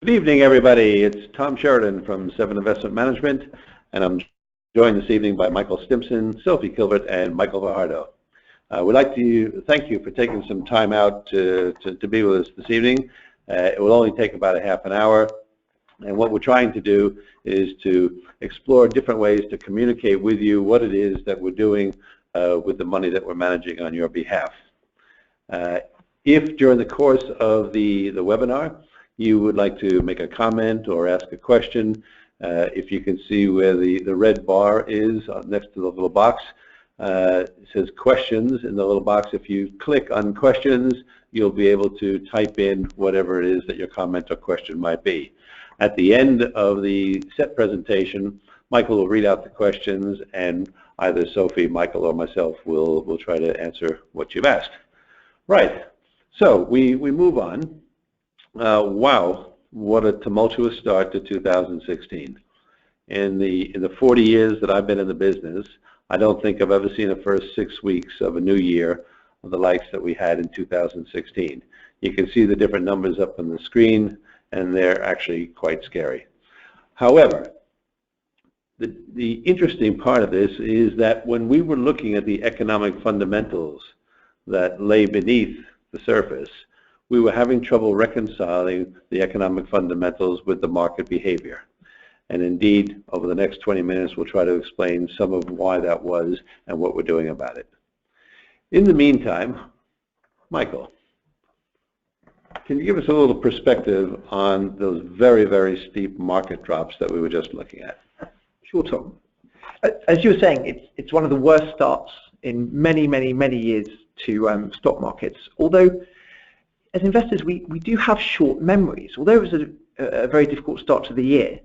Good evening, everybody. It's Tom Sheridan from Seven Investment Management, and I'm joined this evening by Michael Stimpson, Sophie Kilvert, and Michael Fajardo. We'd like to thank you for taking some time out to be with us this evening. It will only take about a half an hour, and what we're trying to do is to explore different ways to communicate with you what it is that we're doing with the money that we're managing on your behalf. If during the course of the webinar you would like to make a comment or ask a question, if you can see where the red bar is next to the little box, it says questions in the little box. If you click on questions, you'll be able to type in whatever it is that your comment or question might be. At the end of the set presentation, Michael will read out the questions, and either Sophie, Michael, or myself will try to answer what you've asked. Right, so we move on. Wow, what a tumultuous start to 2016. In the 40 years that I've been in the business, I don't think I've ever seen the first 6 weeks of a new year of the likes that we had in 2016. You can see the different numbers up on the screen, and they're actually quite scary. However, the interesting part of this is that when we were looking at the economic fundamentals that lay beneath the surface, we were having trouble reconciling the economic fundamentals with the market behavior. And indeed, over the next 20 minutes, we'll try to explain some of why that was and what we're doing about it. In the meantime, Michael, can you give us a little perspective on those very, very steep market drops that we were just looking at? Sure, Tom. As you were saying, it's one of the worst starts in many, many, many years to stock markets. Although, as investors, we do have short memories. Although it was a very difficult start to the year,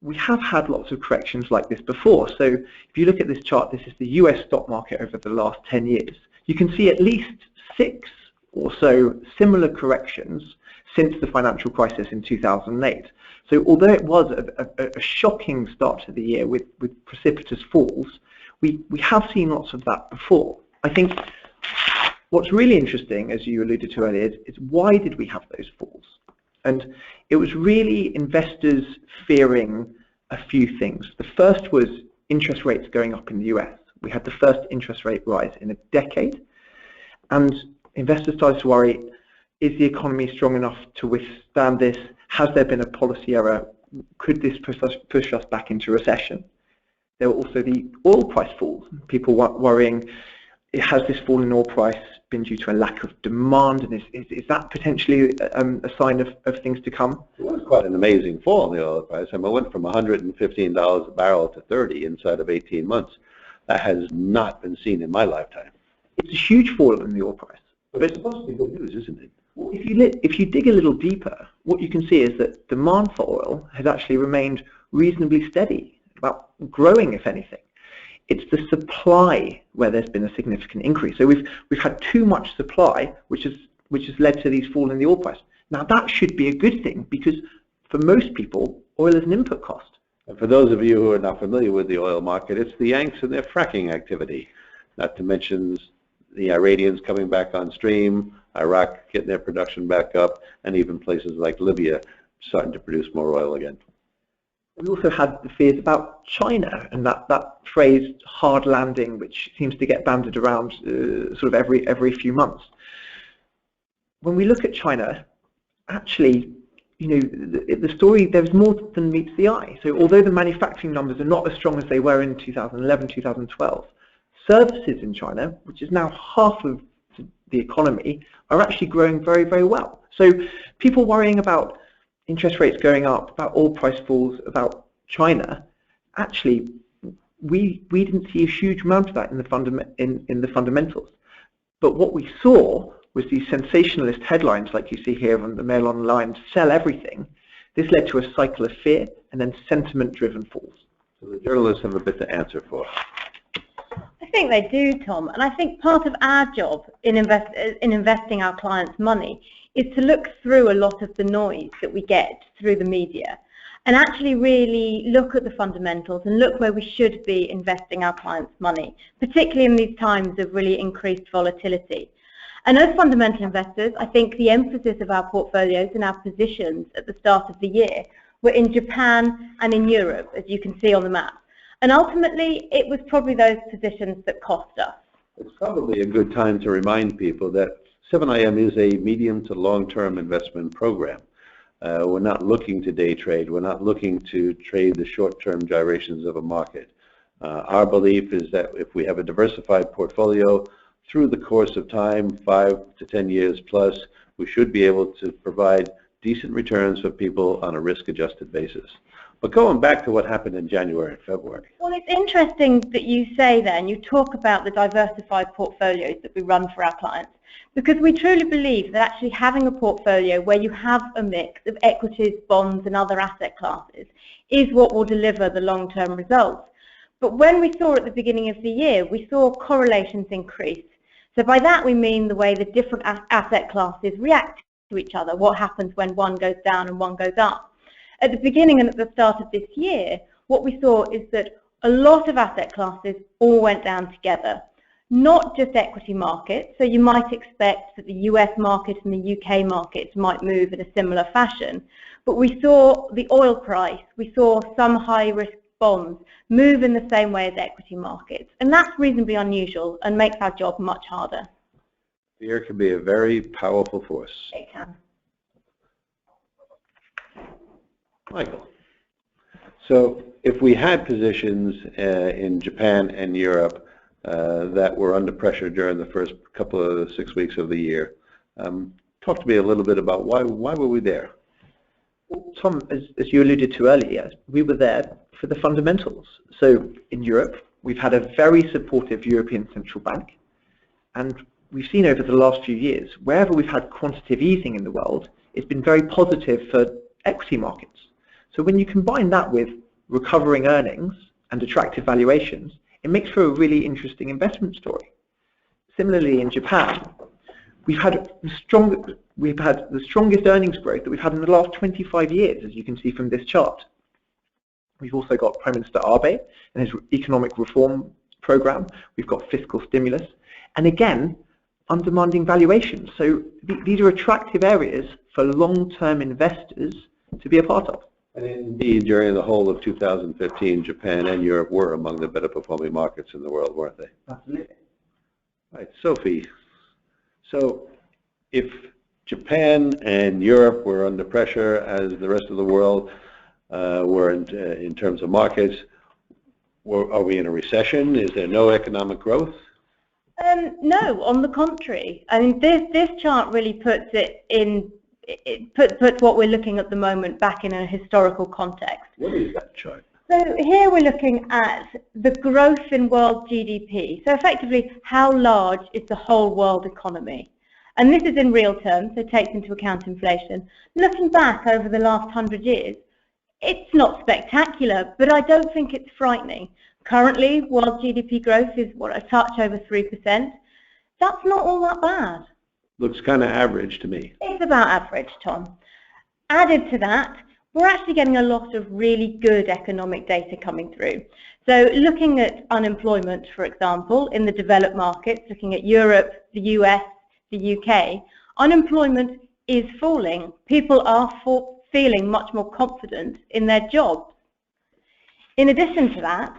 we have had lots of corrections like this before. So if you look at this chart, this is the US stock market over the last 10 years. You can see at least 6 or so similar corrections since the financial crisis in 2008. So although it was a shocking start to the year with precipitous falls, we have seen lots of that before. I think what's really interesting, as you alluded to earlier, is why did we have those falls? And it was really investors fearing a few things. The first was interest rates going up in the US. We had the first interest rate rise in a decade, and investors started to worry, is the economy strong enough to withstand this? Has there been a policy error? Could this push us back into recession? There were also the oil price falls. People were worrying, has this fall in oil price been due to a lack of demand, and is that potentially a sign of things to come? It was quite an amazing fall in the oil price. I mean, it went from $115 a barrel to $30 inside of 18 months. That has not been seen in my lifetime. It's a huge fall in the oil price. But it's supposed to be good news, isn't it? Well, if you dig a little deeper, what you can see is that demand for oil has actually remained reasonably steady, about growing, if anything. It's the supply where there's been a significant increase. So we've had too much supply, which has led to these fall in the oil price. Now that should be a good thing, because for most people, oil is an input cost. And for those of you who are not familiar with the oil market, it's the Yanks and their fracking activity, not to mention the Iranians coming back on stream, Iraq getting their production back up, and even places like Libya starting to produce more oil again. We also had the fears about China and that phrase hard landing, which seems to get banded around sort of every few months. When we look at China, actually, you know, the story, there's more than meets the eye. So although the manufacturing numbers are not as strong as they were in 2011, 2012, services in China, which is now half of the economy, are actually growing very, very well. So people worrying about interest rates going up, about oil price falls, about China, actually we didn't see a huge amount of that in the fundamentals. But what we saw was these sensationalist headlines like you see here on the Mail Online, sell everything. This led to a cycle of fear and then sentiment-driven falls. So the journalists have a bit to answer for. I think they do, Tom, and I think part of our job in investing our clients' money is to look through a lot of the noise that we get through the media and actually really look at the fundamentals and look where we should be investing our clients' money, particularly in these times of really increased volatility. And as fundamental investors, I think the emphasis of our portfolios and our positions at the start of the year were in Japan and in Europe, as you can see on the map. And ultimately, it was probably those positions that cost us. It's probably a good time to remind people that 7IM is a medium to long-term investment program. We're not looking to day trade. We're not looking to trade the short-term gyrations of a market. Our belief is that if we have a diversified portfolio through the course of time, 5 to 10 years plus, we should be able to provide decent returns for people on a risk-adjusted basis. But going back to what happened in January and February. Well, it's interesting that you say that and you talk about the diversified portfolios that we run for our clients, because we truly believe that actually having a portfolio where you have a mix of equities, bonds and other asset classes is what will deliver the long-term results. But when we saw at the beginning of the year, we saw correlations increase. So by that we mean the way the different asset classes react to each other, what happens when one goes down and one goes up. At the beginning and at the start of this year, what we saw is that a lot of asset classes all went down together, not just equity markets. So you might expect that the US market and the UK markets might move in a similar fashion, but we saw the oil price, we saw some high-risk bonds move in the same way as equity markets, and that's reasonably unusual and makes our job much harder. Fear can be a very powerful force. It can. Michael, so if we had positions in Japan and Europe that were under pressure during the first couple of 6 weeks of the year, talk to me a little bit about why were we there? Well, Tom, as you alluded to earlier, we were there for the fundamentals. So in Europe, we've had a very supportive European Central Bank, and we've seen over the last few years, wherever we've had quantitative easing in the world, it's been very positive for equity markets. So when you combine that with recovering earnings and attractive valuations, it makes for a really interesting investment story. Similarly, in Japan, we've had the strongest earnings growth that we've had in the last 25 years, as you can see from this chart. We've also got Prime Minister Abe and his economic reform program. We've got fiscal stimulus, and again, undemanding valuations. So these are attractive areas for long-term investors to be a part of. And indeed, during the whole of 2015, Japan and Europe were among the better performing markets in the world, weren't they? Absolutely. Right, Sophie, so if Japan and Europe were under pressure as the rest of the world were in terms of markets, are we in a recession? Is there no economic growth? No, on the contrary. I mean, this chart really puts it in. It puts what we're looking at the moment back in a historical context. What is that chart? So here we're looking at the growth in world GDP. So effectively, how large is the whole world economy? And this is in real terms, so it takes into account inflation. Looking back over the last 100 years, it's not spectacular, but I don't think it's frightening. Currently, world GDP growth is a touch over 3%. That's not all that bad. Looks kind of average to me. It's about average, Tom. Added to that, we're actually getting a lot of really good economic data coming through. So looking at unemployment, for example, in the developed markets, looking at Europe, the US, the UK, unemployment is falling. People are feeling much more confident in their jobs. In addition to that,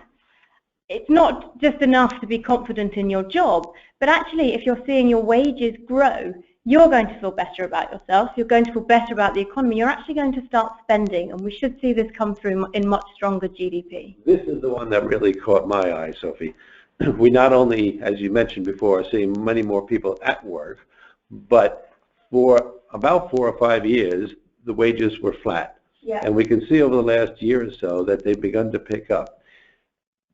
it's not just enough to be confident in your job, but actually if you're seeing your wages grow, you're going to feel better about yourself, you're going to feel better about the economy, you're actually going to start spending, and we should see this come through in much stronger GDP. This is the one that really caught my eye, Sophie. We not only, as you mentioned before, are seeing many more people at work, but for about 4 or 5 years, the wages were flat. Yeah. And we can see over the last year or so that they've begun to pick up.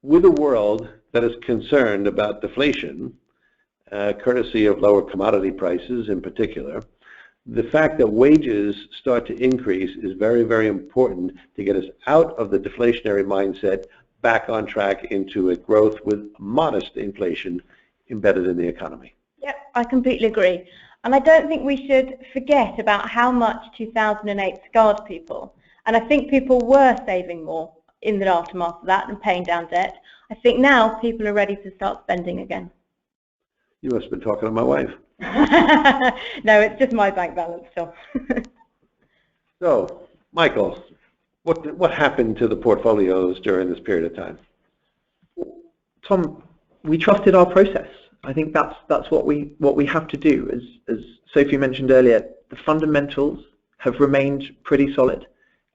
With a world that is concerned about deflation, courtesy of lower commodity prices in particular, the fact that wages start to increase is very, very important to get us out of the deflationary mindset back on track into a growth with modest inflation embedded in the economy. Yep, I completely agree. And I don't think we should forget about how much 2008 scarred people. And I think people were saving more in the aftermath of that and paying down debt. I think now people are ready to start spending again. You must have been talking to my wife. No, it's just my bank balance, Tom. So, Michael, what happened to the portfolios during this period of time? Tom, we trusted our process. I think that's what we have to do. As Sophie mentioned earlier, the fundamentals have remained pretty solid,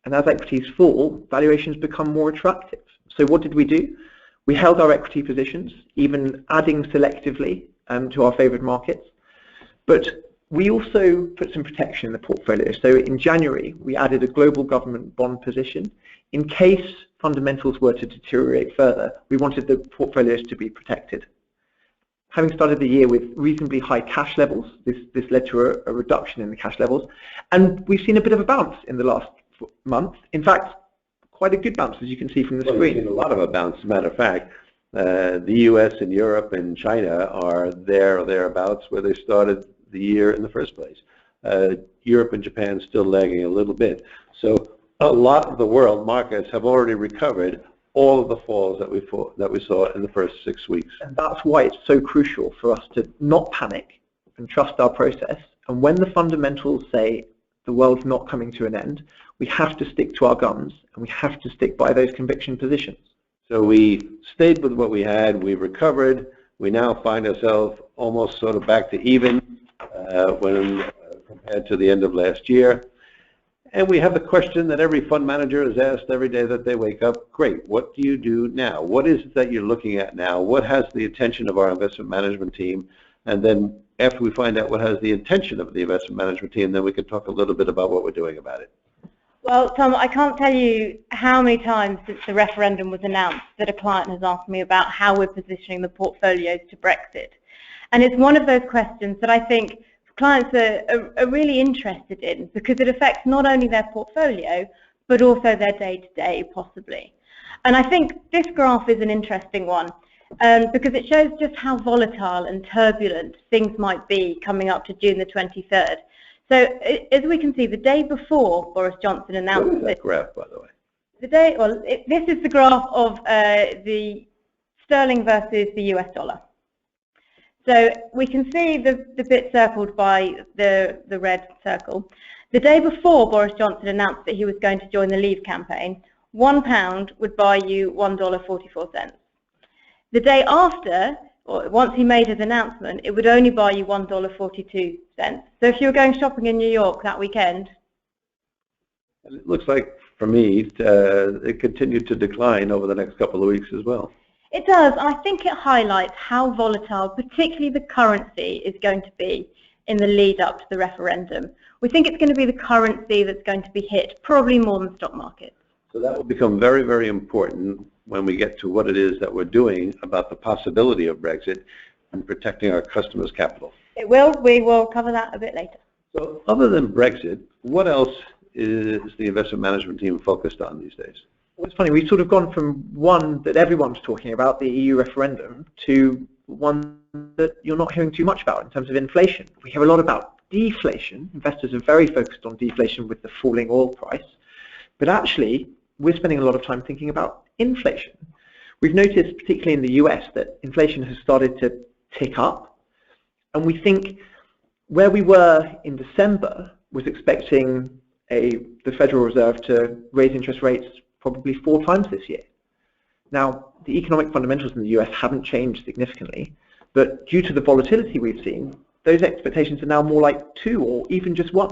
and as equities fall, valuations become more attractive. So what did we do? We held our equity positions, even adding selectively to our favoured markets, but we also put some protection in the portfolio. So in January, we added a global government bond position. In case fundamentals were to deteriorate further, we wanted the portfolios to be protected. Having started the year with reasonably high cash levels, this led to a reduction in the cash levels, and we've seen a bit of a bounce in the last month. In fact, quite a good bounce, as you can see from the screen. We've seen a lot of a bounce. As a matter of fact, the US and Europe and China are there or thereabouts where they started the year in the first place. Europe and Japan still lagging a little bit. So a lot of the world markets have already recovered all of the falls that we saw in the first 6 weeks. And that's why it's so crucial for us to not panic and trust our process. And when the fundamentals say the world's not coming to an end, we have to stick to our guns and we have to stick by those conviction positions. So we stayed with what we had, we recovered, we now find ourselves almost sort of back to even when compared to the end of last year. And we have the question that every fund manager is asked every day that they wake up, great, what do you do now? What is it that you're looking at now? What has the attention of our investment management team? And then after we find out what has the attention of the investment management team, then we can talk a little bit about what we're doing about it. Well, Tom, I can't tell you how many times since the referendum was announced that a client has asked me about how we're positioning the portfolios to Brexit. And it's one of those questions that I think clients are really interested in, because it affects not only their portfolio, but also their day-to-day, possibly. And I think this graph is an interesting one, because it shows just how volatile and turbulent things might be coming up to June the 23rd. So as we can see, the day before Boris Johnson announced... What is that graph, by the way? This is the graph of the sterling versus the US dollar. So we can see the bit circled by the red circle. The day before Boris Johnson announced that he was going to join the Leave campaign, £1 would buy you $1.44. The day after, or once he made his announcement, it would only buy you $1.42. So if you were going shopping in New York that weekend... It looks like, for me, it continued to decline over the next couple of weeks as well. It does. I think it highlights how volatile, particularly the currency, is going to be in the lead up to the referendum. We think it's going to be the currency that's going to be hit, probably more than stock markets. So that will become very, very important when we get to what it is that we're doing about the possibility of Brexit and protecting our customers' capital. It will. We will cover that a bit later. So other than Brexit, what else is the investment management team focused on these days? Well, it's funny, we've sort of gone from one that everyone's talking about, the EU referendum, to one that you're not hearing too much about in terms of inflation. We hear a lot about deflation. Investors are very focused on deflation with the falling oil price. But actually, we're spending a lot of time thinking about inflation. We've noticed, particularly in the US, that inflation has started to tick up. And we think where we were in December was expecting the Federal Reserve to raise interest rates probably 4 times this year. Now, the economic fundamentals in the US haven't changed significantly, but due to the volatility we've seen, those expectations are now more like 2 or even just 1.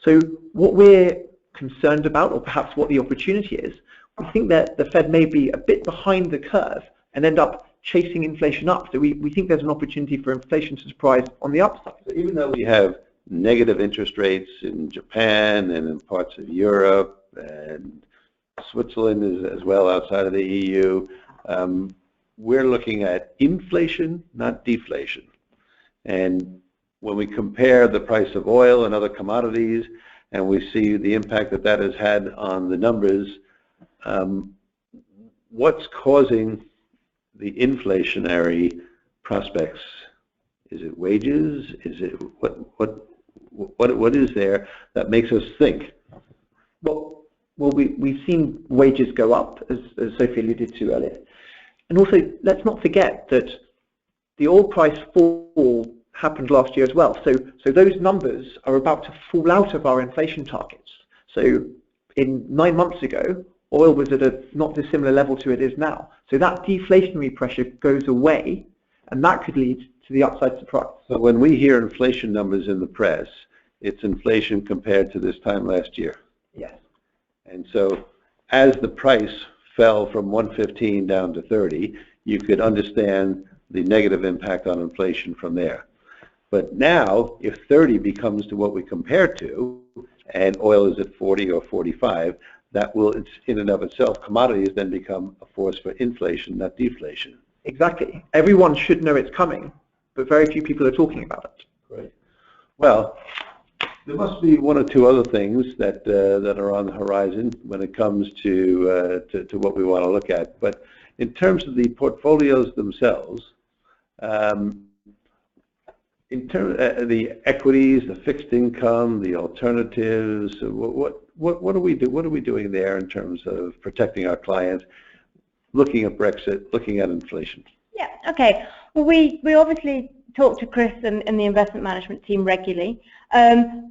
So what we're concerned about, or perhaps what the opportunity is, we think that the Fed may be a bit behind the curve and end up chasing inflation up. So we think there's an opportunity for inflation to surprise on the upside. So even though we have negative interest rates in Japan and in parts of Europe and Switzerland is as well outside of the EU, we're looking at inflation, not deflation. And when we compare the price of oil and other commodities, and we see the impact that that has had on the numbers, what's causing the inflationary prospects? Is it wages? Is it what is there that makes us think? Well, we've seen wages go up, as Sophie alluded to earlier. And also, let's not forget that the oil price fall happened last year as well. So those numbers are about to fall out of our inflation targets. So in 9 months ago, oil was at a not dissimilar level to it is now. So that deflationary pressure goes away, and that could lead to the upside surprise. So when we hear inflation numbers in the press, it's inflation compared to this time last year. Yes. And so as the price fell from 115 down to 30, you could understand the negative impact on inflation from there. But now, if 30 becomes to what we compare to, and oil is at 40 or 45, that will, in and of itself, commodities then become a force for inflation, not deflation. Exactly. Everyone should know it's coming, but very few people are talking about it. Right. Well, there must be one or two other things that that are on the horizon when it comes to what we want to look at. But in terms of the portfolios themselves, in terms the equities, the fixed income, the alternatives, what are we doing there in terms of protecting our clients, looking at Brexit, looking at inflation? Yeah. Okay. Well, we obviously talk to Chris and the investment management team regularly.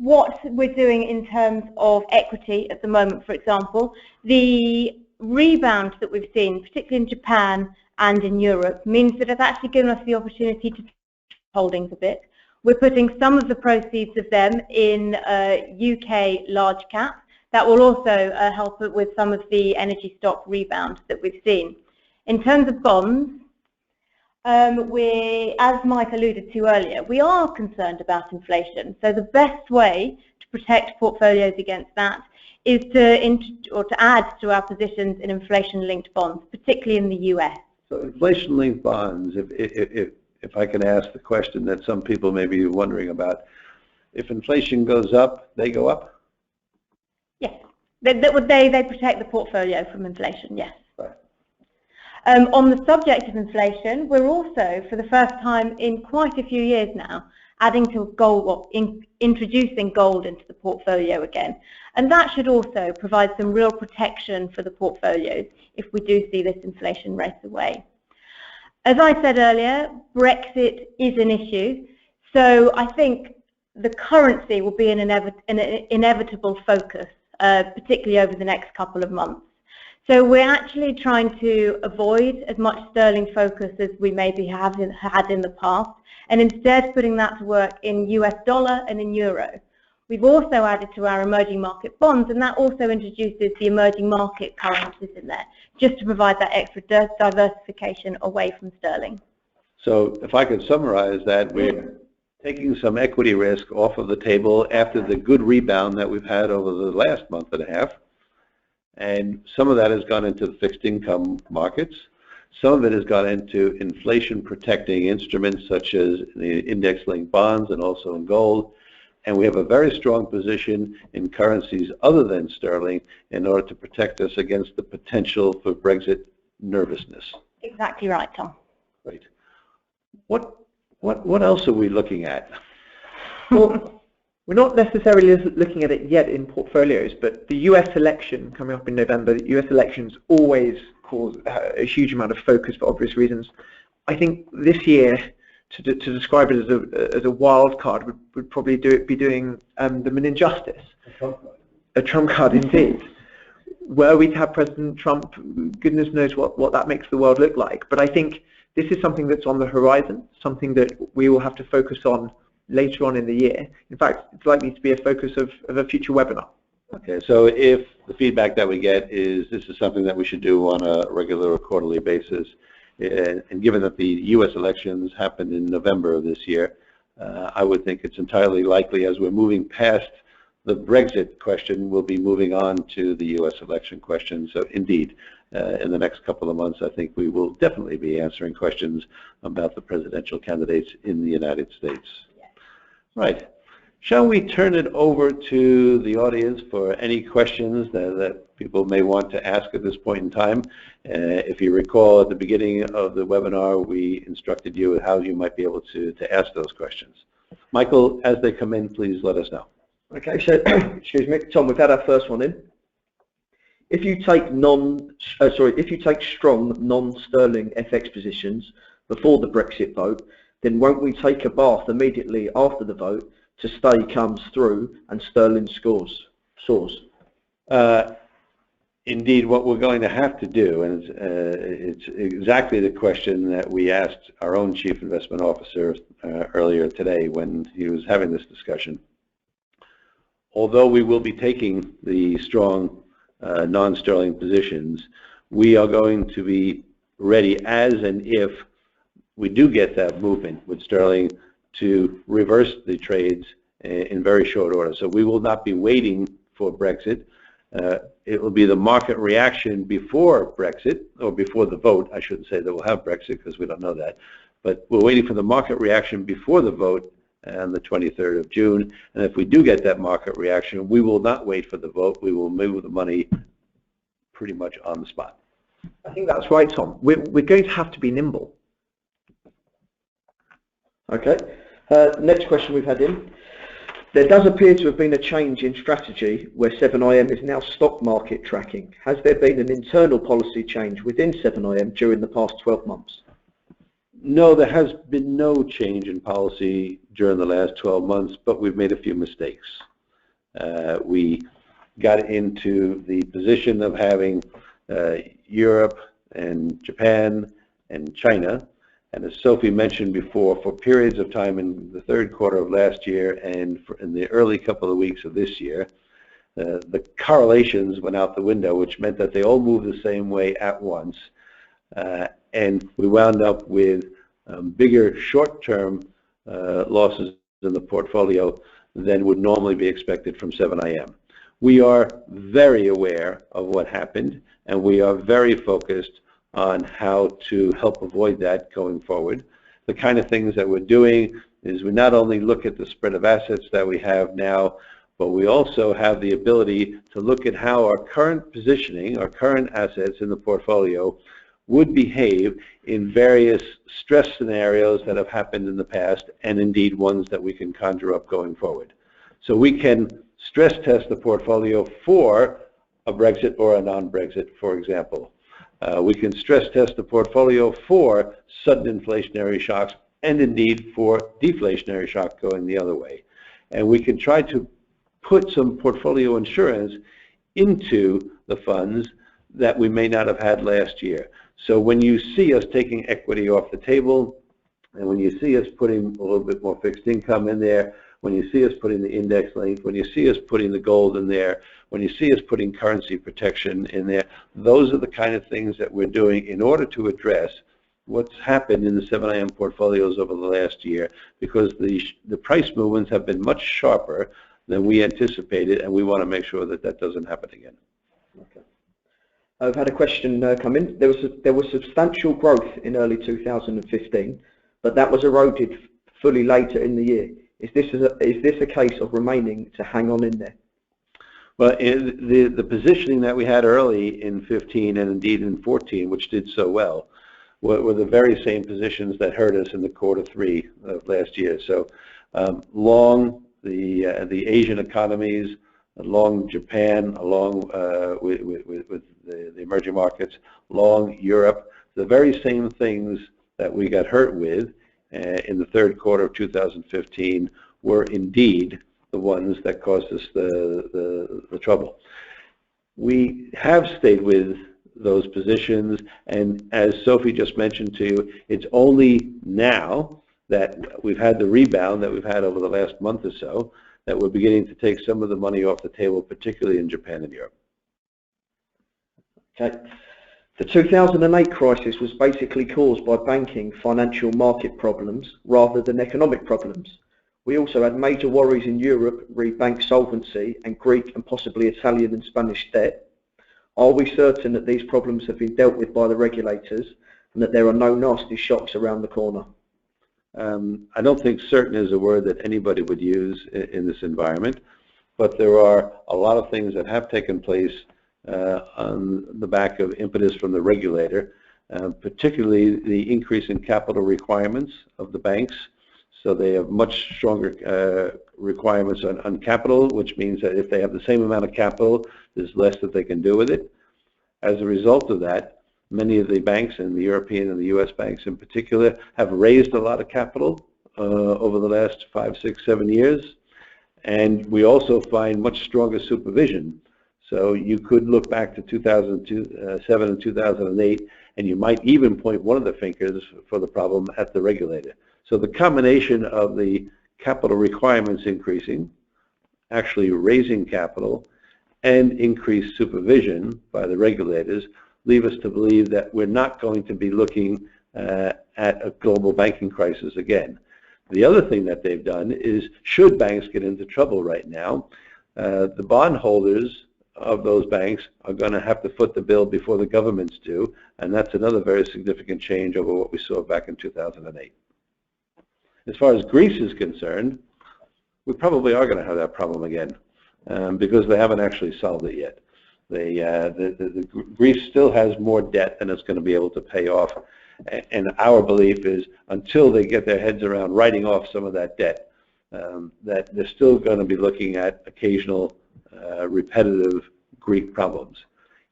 What we're doing in terms of equity at the moment, for example, the rebound that we've seen, particularly in Japan and in Europe, means that it's actually given us the opportunity to holdings a bit. We're putting some of the proceeds of them in UK large cap. That will also help with some of the energy stock rebound that we've seen. In terms of bonds, as Mike alluded to earlier, we are concerned about inflation. So the best way to protect portfolios against that is to add to our positions in inflation-linked bonds, particularly in the US. So inflation-linked bonds, if I can ask the question that some people may be wondering about, if inflation goes up, they go up? Yes, they protect the portfolio from inflation, yes. Right. On the subject of inflation, we're also, for the first time in quite a few years now, adding to gold, introducing gold into the portfolio again. And that should also provide some real protection for the portfolios if we do see this inflation race away. As I said earlier, Brexit is an issue, so I think the currency will be an inevitable focus, particularly over the next couple of months. So we're actually trying to avoid as much sterling focus as we maybe had in the past, and instead putting that to work in US dollar and in euro. We've also added to our emerging market bonds, and that also introduces the emerging market currencies in there, just to provide that extra diversification away from sterling. So if I could summarize that, we're taking some equity risk off of the table after the good rebound that we've had over the last month and a half. And some of that has gone into the fixed income markets. Some of it has gone into inflation protecting instruments such as the index-linked bonds and also in gold. And we have a very strong position in currencies other than sterling in order to protect us against the potential for Brexit nervousness. Exactly right, Tom. Right. What else are we looking at? Well, we're not necessarily looking at it yet in portfolios, but the US election coming up in November, the US elections always cause a huge amount of focus for obvious reasons. I think this year, to describe it as a wild card would probably be doing them an injustice. A trump card indeed. Were we to have President Trump, goodness knows what that makes the world look like. But I think this is something that's on the horizon, something that we will have to focus on later on in the year. In fact, it's likely to be a focus of a future webinar. Okay, so if the feedback that we get is this is something that we should do on a regular or quarterly basis, and given that the U.S. elections happened in November of this year, I would think it's entirely likely as we're moving past the Brexit question, we'll be moving on to the U.S. election question. So indeed, in the next couple of months, I think we will definitely be answering questions about the presidential candidates in the United States. Right. Shall we turn it over to the audience for any questions that people may want to ask at this point in time? If you recall, at the beginning of the webinar, we instructed you how you might be able to ask those questions. Michael, as they come in, please let us know. Okay, so excuse me, Tom, we've had our first one in. If you take strong non-sterling FX positions before the Brexit vote, then won't we take a bath immediately after the vote to stay comes through and sterling soars? Indeed, what we're going to have to do, and it's exactly the question that we asked our own Chief Investment Officer earlier today when he was having this discussion. Although we will be taking the strong non-sterling positions, we are going to be ready as and if we do get that movement with sterling to reverse the trades in very short order. So we will not be waiting for Brexit. It will be the market reaction before Brexit, or before the vote. I shouldn't say that we'll have Brexit because we don't know that. But we're waiting for the market reaction before the vote on the 23rd of June. And if we do get that market reaction, we will not wait for the vote. We will move the money pretty much on the spot. I think that's right, Tom. We're going to have to be nimble. Okay. Next question we've had in. There does appear to have been a change in strategy where 7IM is now stock market tracking. Has there been an internal policy change within 7IM during the past 12 months? No, there has been no change in policy during the last 12 months, but we've made a few mistakes. We got into the position of having Europe and Japan and China. And as Sophie mentioned before, for periods of time in the third quarter of last year and in the early couple of weeks of this year, the correlations went out the window, which meant that they all moved the same way at once. And we wound up with bigger short-term losses in the portfolio than would normally be expected from 7IM. We are very aware of what happened, and we are very focused on how to help avoid that going forward. The kind of things that we're doing is we not only look at the spread of assets that we have now, but we also have the ability to look at how our current positioning, our current assets in the portfolio would behave in various stress scenarios that have happened in the past, and indeed ones that we can conjure up going forward. So we can stress test the portfolio for a Brexit or a non-Brexit, for example. We can stress test the portfolio for sudden inflationary shocks and indeed for deflationary shock going the other way. And we can try to put some portfolio insurance into the funds that we may not have had last year. So when you see us taking equity off the table, and when you see us putting a little bit more fixed income in there, when you see us putting the index link, when you see us putting the gold in there, when you see us putting currency protection in there, those are the kind of things that we're doing in order to address what's happened in the 7IM portfolios over the last year, because the price movements have been much sharper than we anticipated, and we want to make sure that that doesn't happen again. Okay. I've had a question come in. There was substantial growth in early 2015, but that was eroded fully later in the year. Is this a case of remaining to hang on in there? Well, the positioning that we had early in 15 and indeed in 14, which did so well, were the very same positions that hurt us in the quarter 3 of last year. So long the Asian economies, long Japan, along with the emerging markets, long Europe, the very same things that we got hurt with in the third quarter of 2015 were indeed the ones that caused us the trouble. We have stayed with those positions, and as Sophie just mentioned to you, it's only now that we've had the rebound that we've had over the last month or so that we're beginning to take some of the money off the table, particularly in Japan and Europe. Okay. The 2008 crisis was basically caused by banking financial market problems rather than economic problems. We also had major worries in Europe re bank solvency and Greek and possibly Italian and Spanish debt. Are we certain that these problems have been dealt with by the regulators and that there are no nasty shocks around the corner? I don't think certain is a word that anybody would use in this environment, but there are a lot of things that have taken place on the back of impetus from the regulator, particularly the increase in capital requirements of the banks. So they have much stronger requirements on capital, which means that if they have the same amount of capital, there's less that they can do with it. As a result of that, Many of the banks, and the European and the US banks in particular, have raised a lot of capital over the last 5, 6, 7 years. And we also find much stronger supervision. So you could look back to 2007 and 2008, and you might even point one of the fingers for the problem at the regulator. So the combination of the capital requirements increasing, actually raising capital, and increased supervision by the regulators leave us to believe that we're not going to be looking at a global banking crisis again. The other thing that they've done is, should banks get into trouble right now, the bondholders of those banks are going to have to foot the bill before the governments do, and that's another very significant change over what we saw back in 2008. As far as Greece is concerned, we probably are going to have that problem again, because they haven't actually solved it yet. Greece still has more debt than it's going to be able to pay off, and our belief is, until they get their heads around writing off some of that debt, that they're still going to be looking at occasional repetitive Greek problems.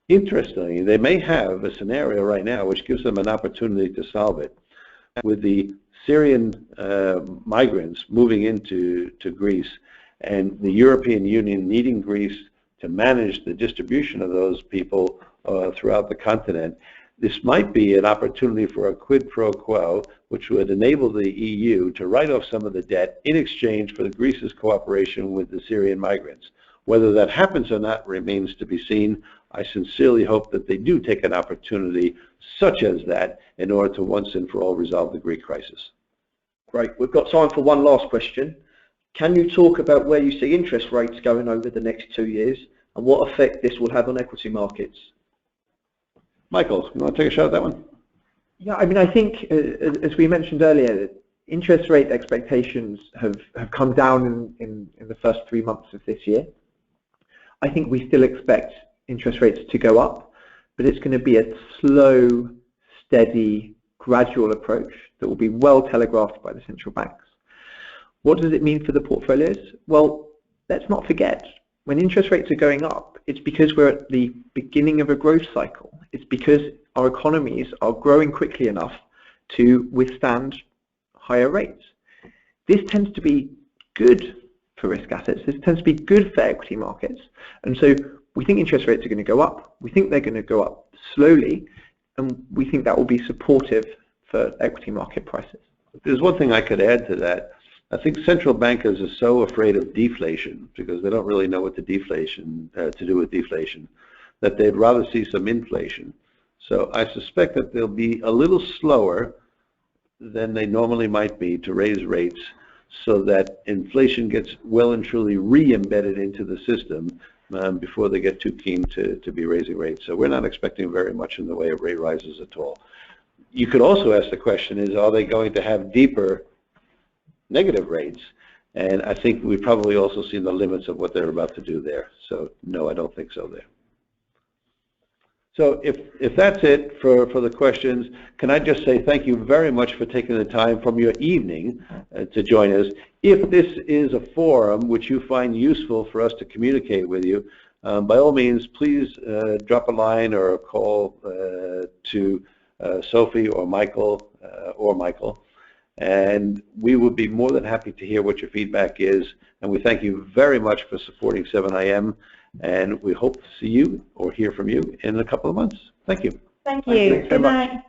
Interestingly, they may have a scenario right now which gives them an opportunity to solve it. With the Syrian migrants moving into Greece, and the European Union needing Greece to manage the distribution of those people throughout the continent, this might be an opportunity for a quid pro quo, which would enable the EU to write off some of the debt in exchange for Greece's cooperation with the Syrian migrants. Whether that happens or not remains to be seen. I sincerely hope that they do take an opportunity such as that in order to once and for all resolve the Greek crisis. Great. We've got time for one last question. Can you talk about where you see interest rates going over the next 2 years and what effect this will have on equity markets? Michael, you want to take a shot at that one? Yeah, I mean, I think, as we mentioned earlier, interest rate expectations have come down in the first 3 months of this year. I think we still expect interest rates to go up, but it's going to be a slow, steady, gradual approach that will be well telegraphed by the central banks. What does it mean for the portfolios? Well, let's not forget, when interest rates are going up, it's because we're at the beginning of a growth cycle. It's because our economies are growing quickly enough to withstand higher rates. This tends to be good for risk assets. This tends to be good for equity markets. And so we think interest rates are going to go up. We think they're going to go up slowly, and we think that will be supportive for equity market prices. There's one thing I could add to that. I think central bankers are so afraid of deflation, because they don't really know what to do with deflation, that they'd rather see some inflation. So I suspect that they'll be a little slower than they normally might be to raise rates, so that inflation gets well and truly re-embedded into the system before they get too keen to be raising rates. So we're not expecting very much in the way of rate rises at all. You could also ask the question is, are they going to have deeper negative rates? And I think we've probably also seen the limits of what they're about to do there. So no, I don't think so there. So if that's it for the questions, can I just say thank you very much for taking the time from your evening to join us. If this is a forum which you find useful for us to communicate with you, by all means, please drop a line or a call to Sophie or Michael, and we would be more than happy to hear what your feedback is. And we thank you very much for supporting 7IM, and we hope to see you or hear from you in a couple of months. Thank you. Thank you. Thanks so Good much. night.